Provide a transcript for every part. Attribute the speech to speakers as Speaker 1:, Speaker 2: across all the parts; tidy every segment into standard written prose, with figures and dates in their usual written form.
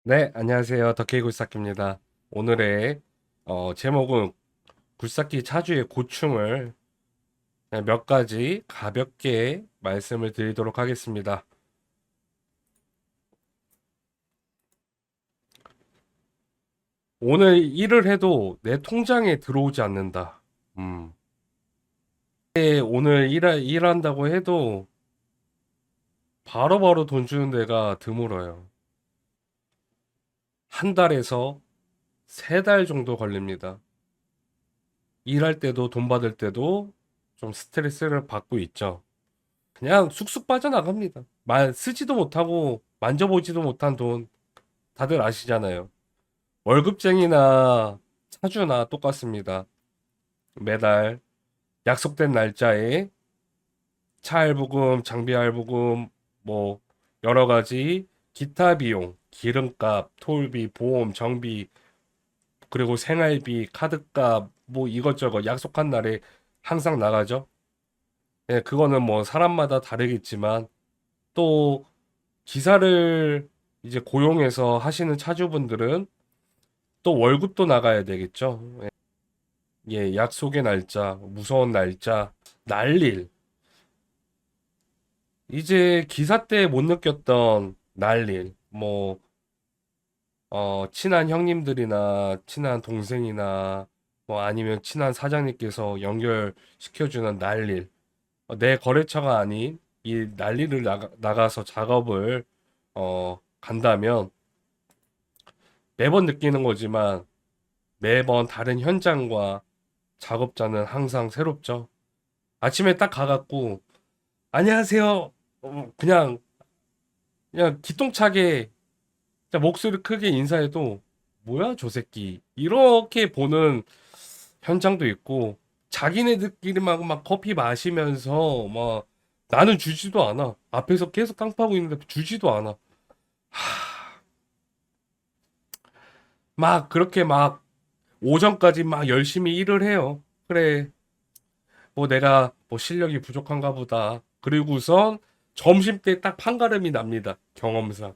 Speaker 1: 네, 안녕하세요. 덕케이 굴삭기입니다. 오늘의 제목은 굴삭기 차주의 고충을 그냥 몇 가지 가볍게 말씀을 드리도록 하겠습니다. 오늘 일을 해도 내 통장에 들어오지 않는다. 음. 오늘 일한다고 해도 바로바로 돈 주는 데가 드물어요. 한 달에서 세 달 정도 걸립니다. 일할 때도 돈 받을 때도 좀 스트레스를 받고 있죠. 그냥 쑥쑥 빠져나갑니다. 쓰지도 못하고 만져보지도 못한 돈 다들 아시잖아요. 월급쟁이나 차주나 똑같습니다. 매달 약속된 날짜에 차 할부금, 장비 할부금, 뭐 여러 가지 기타 비용, 기름값, 톨비, 보험, 정비, 그리고 생활비, 카드값, 뭐 이것저것 약속한 날에 항상 나가죠. 예, 그거는 뭐 사람마다 다르겠지만 또 기사를 이제 고용해서 하시는 차주분들은 또 월급도 나가야 되겠죠. 예, 약속의 날짜, 무서운 날짜, 날일. 이제 기사 때 못 느꼈던 날일. 뭐, 친한 형님들이나 친한 동생이나 뭐 아니면 친한 사장님께서 연결시켜주는 날일. 내 거래처가 아닌 이 날일을 나가서 작업을, 간다면 매번 느끼는 거지만 매번 다른 현장과 작업자는 항상 새롭죠. 아침에 딱 가갖고 안녕하세요. 그냥 기똥차게 그냥 목소리 크게 인사해도 뭐야 저 새끼 이렇게 보는 현장도 있고 자기네들끼리만 막 커피 마시면서 막 나는 주지도 않아. 앞에서 계속 깡파고 있는데 주지도 않아. 막 그렇게 막 오전까지 막 열심히 일을 해요. 그래, 뭐 내가 뭐 실력이 부족한가 보다. 그리고선 점심 때 딱 판가름이 납니다. 경험상.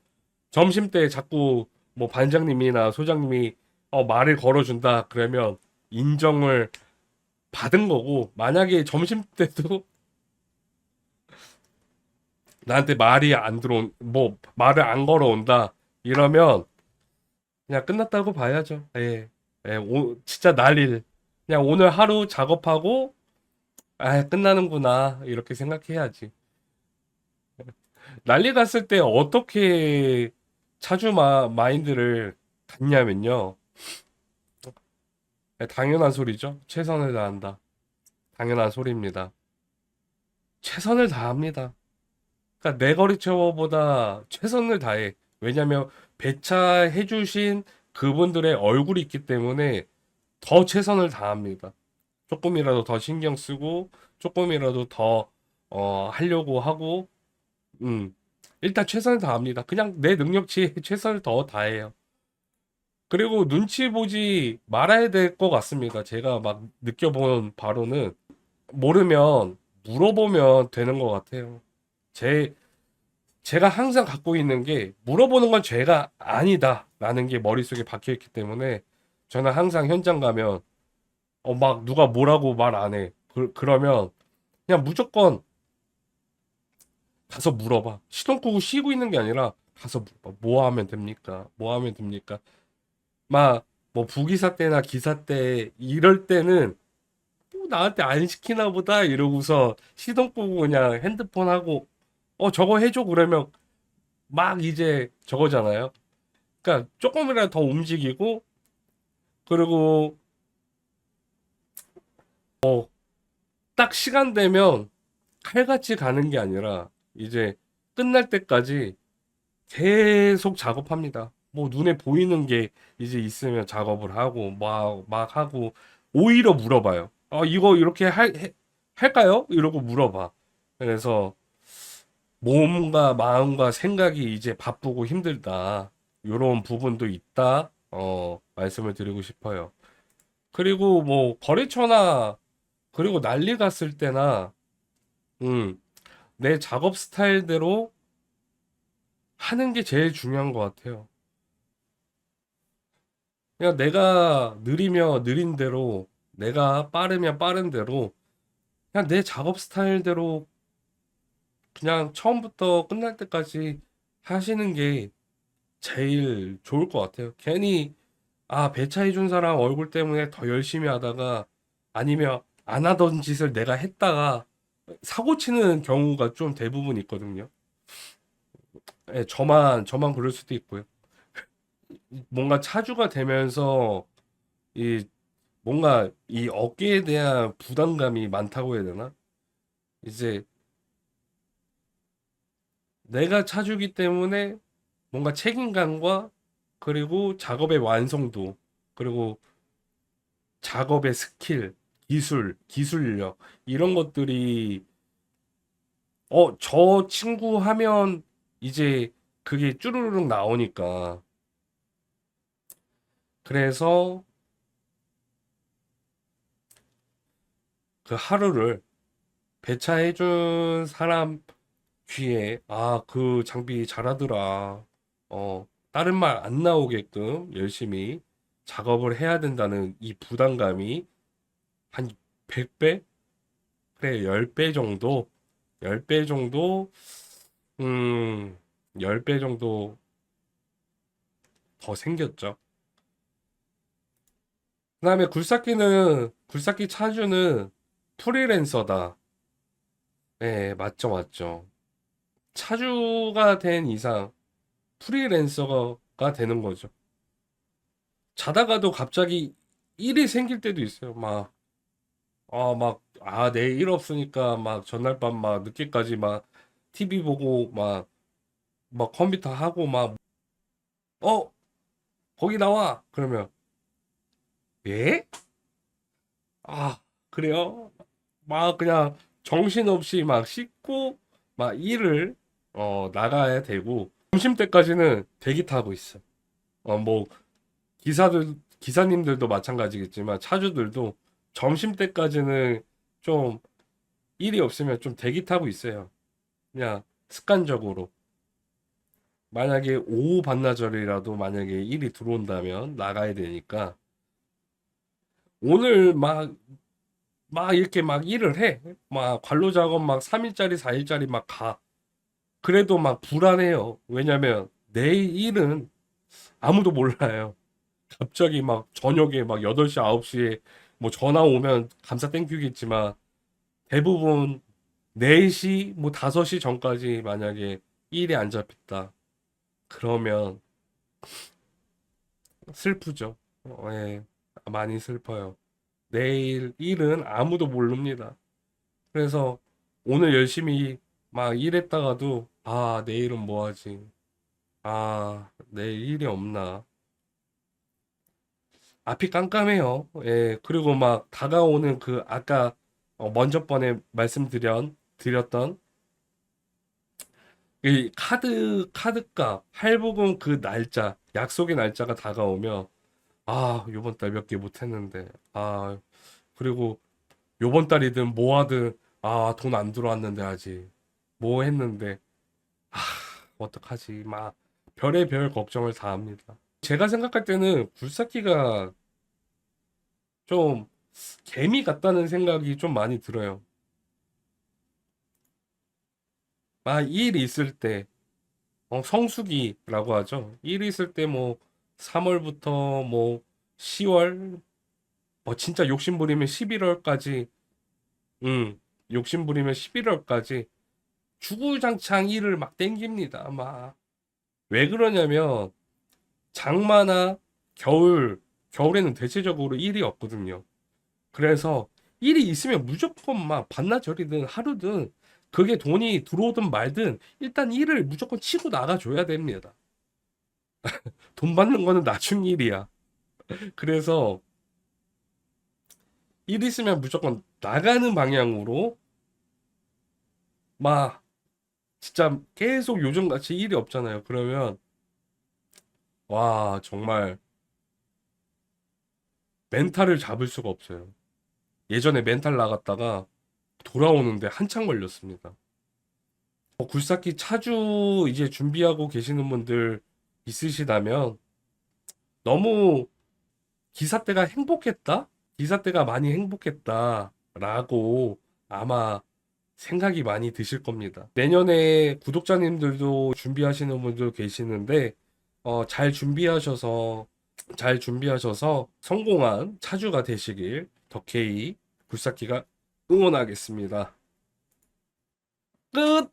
Speaker 1: 점심 때 자꾸 뭐 반장님이나 소장님이 말을 걸어준다. 그러면 인정을 받은 거고, 만약에 점심 때도 나한테 뭐 말을 안 걸어온다. 이러면 그냥 끝났다고 봐야죠. 예. 예, 진짜 날일. 그냥 오늘 하루 작업하고, 아, 끝나는구나. 이렇게 생각해야지. 난리 났을 때 어떻게 마인드를 갖냐면요. 네, 당연한 소리죠. 최선을 다한다. 당연한 소리입니다. 최선을 다합니다. 그러니까 내 거리처보다 최선을 다해. 왜냐면 배차해주신 그분들의 얼굴이 있기 때문에 더 최선을 다합니다. 조금이라도 더 신경 쓰고 조금이라도 더 하려고 하고 음 일단 최선을 다합니다. 그냥 내 능력치에 최선을 더 다해요. 그리고 눈치 보지 말아야 될 것 같습니다. 제가 막 느껴본 바로는 모르면 물어보면 되는 것 같아요. 제, 제가 항상 갖고 있는 게 물어보는 건 죄가 아니다라는 게 머릿속에 박혀 있기 때문에 저는 항상 현장 가면 막 누가 뭐라고 말 안 해. 그러면 그냥 무조건 가서 물어봐. 시동 끄고 쉬고 있는 게 아니라 가서 물어봐. 뭐 하면 됩니까? 뭐 하면 됩니까? 막 뭐 부기사 때나 기사 때 이럴 때는 나한테 안 시키나 보다 이러고서 시동 끄고 그냥 핸드폰 하고 저거 해줘 그러면 막 이제 저거잖아요. 그러니까 조금이라도 더 움직이고 그리고 딱 시간 되면 칼같이 가는 게 아니라 이제 끝날 때까지 계속 작업합니다. 뭐 눈에 보이는 게 이제 있으면 작업을 하고 막 하고 오히려 물어봐요. 이거 이렇게 할까요? 이러고 물어봐. 그래서 몸과 마음과 생각이 이제 바쁘고 힘들다. 이런 부분도 있다. 말씀을 드리고 싶어요. 그리고 뭐 거래처나 그리고 난리 갔을 때나 음, 내 작업 스타일대로 하는 게 제일 중요한 것 같아요. 그냥 내가 느리면 느린 대로, 내가 빠르면 빠른 대로, 그냥 내 작업 스타일대로 그냥 처음부터 끝날 때까지 하시는 게 제일 좋을 것 같아요. 괜히, 배차해준 사람 얼굴 때문에 더 열심히 하다가, 아니면 안 하던 짓을 내가 했다가 사고 치는 경우가 좀 대부분 있거든요. 예, 저만 그럴 수도 있고요. 뭔가 차주가 되면서, 이, 뭔가 이 어깨에 대한 부담감이 많다고 해야 되나? 이제 내가 차주기 때문에 뭔가 책임감과 그리고 작업의 완성도, 그리고 작업의 스킬, 기술력, 이런 것들이, 저 친구 하면 이제 그게 쭈루루룩 나오니까. 그래서 그 하루를 배차해준 사람 귀에, 그 장비 잘하더라. 다른 말 안 나오게끔 열심히 작업을 해야 된다는 이 부담감이 한 100배? 그래, 10배 정도? 10배 정도? 음, 10배 정도 더 생겼죠. 그다음에 굴삭기 차주는 프리랜서다. 네, 맞죠, 맞죠. 차주가 된 이상 프리랜서가 되는 거죠. 자다가도 갑자기 일이 생길 때도 있어요. 내일 일 없으니까 막 전날 밤 막 늦게까지 막 TV 보고 막 컴퓨터 하고 어, 거기 나와. 그러면, 예? 아, 그래요? 막 그냥 정신없이 막 씻고 막 일을 나가야 되고 점심 때까지는 대기 타고 있어. 뭐 기사님들도 마찬가지겠지만 차주들도 점심 때까지는 좀 일이 없으면 좀 대기 타고 있어요. 그냥 습관적으로. 만약에 오후 반나절이라도 만약에 일이 들어온다면 나가야 되니까 오늘 막 이렇게 막 일을 해. 막 관로 작업 막 3일짜리, 4일짜리 막 가. 그래도 막 불안해요. 왜냐면 내일 일은 아무도 몰라요. 갑자기 막 저녁에 막 8시, 9시에 뭐 전화 오면 감사 땡큐겠지만 대부분 4시, 뭐 5시 전까지 만약에 일이 안 잡혔다. 그러면 슬프죠. 예, 많이 슬퍼요. 내일 일은 아무도 모릅니다. 그래서 오늘 열심히 막 일했다가도 내일은 뭐 하지? 내일 일이 없나? 앞이 깜깜해요. 예, 그리고 막 다가오는 그 아까 먼저 번에 드렸던 이 카드값, 할부금 그 날짜, 약속의 날짜가 다가오면 요번 달 몇 개 못했는데 그리고 요번 달이든 뭐 하든 돈 안 들어왔는데 아직 뭐 했는데 아, 어떡하지? 막 별의별 걱정을 다 합니다. 제가 생각할 때는 굴삭기가 좀 개미 같다는 생각이 좀 많이 들어요. 일 있을 때, 성수기라고 하죠. 일 있을 때 뭐 3월부터 뭐 10월, 진짜 욕심부리면 11월까지, 음, 욕심부리면 11월까지 주구장창 일을 막 땡깁니다. 왜 그러냐면 장마나 겨울, 겨울에는 대체적으로 일이 없거든요. 그래서 일이 있으면 무조건 막 반나절이든 하루든 그게 돈이 들어오든 말든 일단 일을 무조건 치고 나가줘야 됩니다. 돈 받는 거는 나중 일이야. 그래서 일 있으면 무조건 나가는 방향으로 막 진짜 계속 요즘 같이 일이 없잖아요. 그러면 와 정말 멘탈을 잡을 수가 없어요. 예전에 멘탈 나갔다가 돌아오는데 한참 걸렸습니다. 굴삭기 차주 이제 준비하고 계시는 분들 있으시다면 너무 기사 때가 행복했다? 기사 때가 많이 행복했다라고 아마 생각이 많이 드실 겁니다. 내년에 구독자님들도 준비하시는 분들 계시는데, 잘 준비하셔서 성공한 차주가 되시길 덕케이 굴삭기가 응원하겠습니다. 끝!